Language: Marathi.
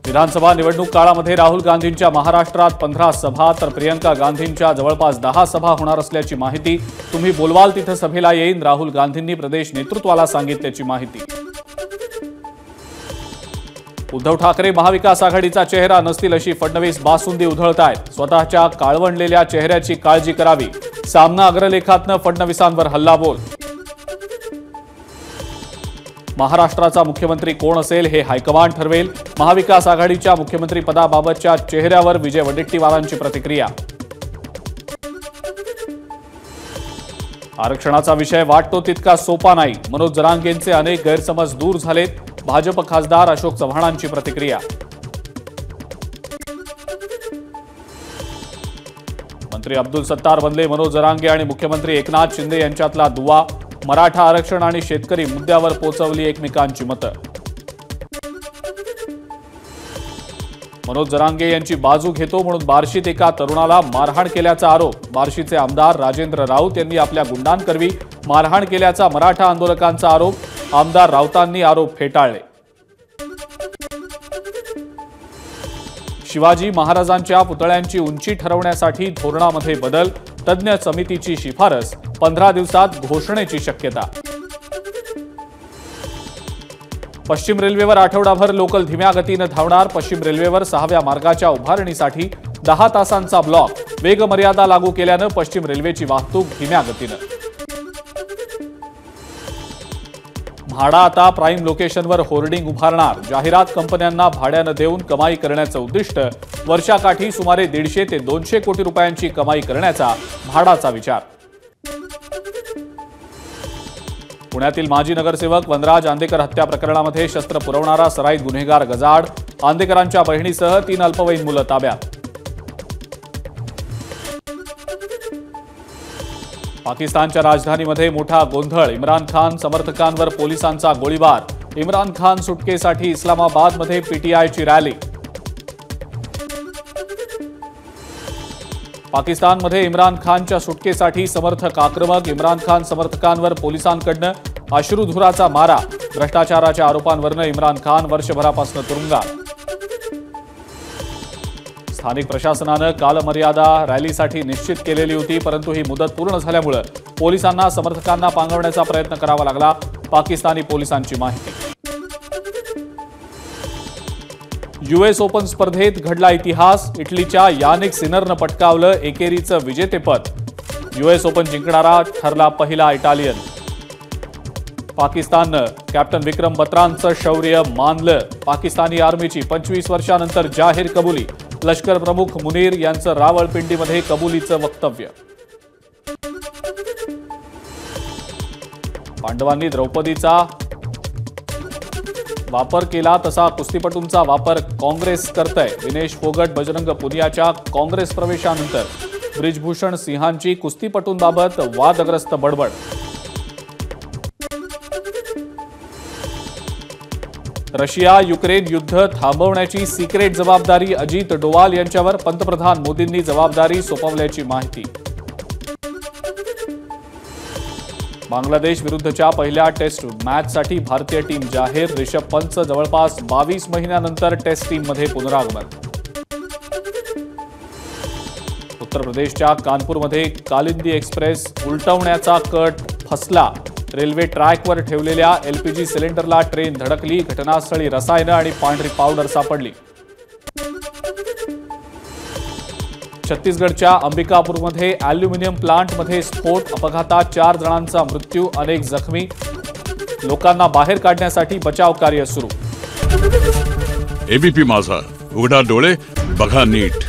विधानसभा निवडणूक काळामध्ये राहुल गांधींच्या महाराष्ट्रात 15 सभा तर प्रियंका गांधींच्या जवळपास 10 सभा होणार असल्याची माहिती। तुम्ही बोलवाल तिथे सभेला येईन, राहुल गांधींनी प्रदेश नेतृत्वाला सांगितल्याची माहिती। उद्धव ठाकरे महाविकास आघाडीचा चेहरा नसतील अशी फडणवीस बासुंदी उधळतायत। स्वतःच्या काळवंडलेल्या चेहऱ्याची काळजी करावी, सामना अग्रलेखातनं फडणवीसांवर हल्लाबोल। महाराष्ट्राचा मुख्यमंत्री कोण असेल हे हायकमांड ठरवेल, महाविकास आघाडीच्या मुख्यमंत्री पदाबाबतच्या चेहऱ्यावर विजय वडेट्टीवारांची प्रतिक्रिया। आरक्षणाचा विषय वाटतो तितका सोपा नाही, मनोज जरांगेंचे अनेक गैरसमज दूर झालेत, भाजप खासदार अशोक चव्हाणांची प्रतिक्रिया। मंत्री अब्दुल सत्तार बनले मनोज जरांगे आणि मुख्यमंत्री एकनाथ शिंदे यांच्यातला दुवा, मराठा आरक्षण आणि शेतकरी मुद्द्यावर पोचवली एकमेकांची मतं। मनोज जरांगे यांची बाजू घेतो म्हणून बार्शीत एका तरुणाला मारहाण केल्याचा आरोप, बार्शीचे आमदार राजेंद्र राऊत यांनी आपल्या गुंडांकरवी मारहाण केल्याचा मराठा आंदोलकांचा आरोप, आमदार राऊतांनी आरोप फेटाळले। शिवाजी महाराजांच्या पुतळ्यांची उंची ठरवण्यासाठी धोरणामध्ये बदल, तज्ञ समितीची शिफारस, 15 दिवसात घोषणेची शक्यता। पश्चिम रेल्वेवर आठवडाभर लोकल धीम्या गतीनं धावणार, पश्चिम रेल्वेवर 6व्या मार्गाच्या उभारणीसाठी 10 तासांचा ब्लॉक, वेगमर्यादा लागू केल्यानं पश्चिम रेल्वेची वाहतूक धीम्या गतीनं। म्हाडा आता प्राईम लोकेशनवर होर्डिंग उभारणार, जाहिरात कंपन्यांना भाड्यानं देऊन कमाई करण्याचं उद्दिष्ट, वर्षाकाठी सुमारे 150 ते 200 कोटी रुपयांची कमाई करण्याचा म्हाडाचा विचार। पुण्यातील माजी नगरसेवक वनराज आंदेकर हत्या प्रकरणामध्ये शस्त्र पुरवणारा सराईत गुन्हेगार गजाआड, आंदेकरांच्या बहिणीसह 3 अल्पवयीन मुलं ताब्यात। पाकिस्तानच्या राजधानीमध्ये मोठा गोंधळ, इम्रान खान समर्थकांवर पोलिसांचा गोळीबार, इम्रान खान सुटकेसाठी इस्लामाबादमध्ये पीटीआयची रॅली। पाकिस्तानमध्ये इम्रान खानच्या सुटकेसाठी समर्थक आक्रमक, इम्रान खान समर्थकांवर पोलिसांकडनं अश्रुधुराचा मारा, भ्रष्टाचाराच्या आरोपांवरनं इम्रान खान वर्षभरापासून तुरुंगात। स्थानिक प्रशासनानं कालमर्यादा रॅलीसाठी निश्चित केलेली होती, परंतु ही मुदत पूर्ण झाल्यामुळे पोलिसांना समर्थकांना पांगवण्याचा प्रयत्न करावा लागला, पाकिस्तानी पोलिसांची माहिती। यूएस ओपन स्पर्धेत घडला इतिहास, इटलीच्या यानिक सिनरनं पटकावलं एकेरीचं विजेतेपद, यूएस ओपन जिंकणारा ठरला पहिला इटालियन। पाकिस्ताननं कॅप्टन विक्रम बत्रांचं शौर्य मानलं, पाकिस्तानी आर्मीची 25 वर्षांनंतर जाहीर कबुली, लष्कर प्रमुख मुनीर यांचं रावळपिंडीमध्ये कबुलीचं वक्तव्य। पांडवांनी द्रौपदीचा वापर केला तसा कुस्तीपटूंचा वापर काँग्रेस करतंय, दिनेश फोगट बजरंग पुनियाच्या काँग्रेस प्रवेशानंतर ब्रिजभूषण सिंहांची कुस्तीपटूंबाबत वादग्रस्त बडबड। रशिया युक्रेन युद्ध थांबवण्याची सिक्रेट जबाबदारी अजित डोवाल यांच्यावर, पंतप्रधान मोदींनी जबाबदारी सोपवल्याची माहिती। बांगलादेश विरुद्धच्या पहिल्या टेस्ट मॅचसाठी भारतीय टीम जाहीर, रिषभ पंतचं जवळपास 22 महिन्यानंतर टेस्ट टीममध्ये पुनरागमन। उत्तर प्रदेशच्या कानपूरमध्ये कालिंदी एक्सप्रेस उलटवण्याचा कट फसला, रेल्वे ट्रॅकवर ठेवलेल्या एलपीजी सिलेंडरला ट्रेन धडकली, घटनास्थळी रसायनं आणि पांढरी पावडर सापडली। छत्तीसगडच्या अंबिकापूरमध्ये अॅल्युमिनियम प्लांटमध्ये स्फोट, अपघातात 4 जणांचा मृत्यू, अनेक जखमी, लोकांना बाहेर काढण्यासाठी बचाव कार्य सुरू। एबीपी माझा, उघडा डोळे बघा नीट।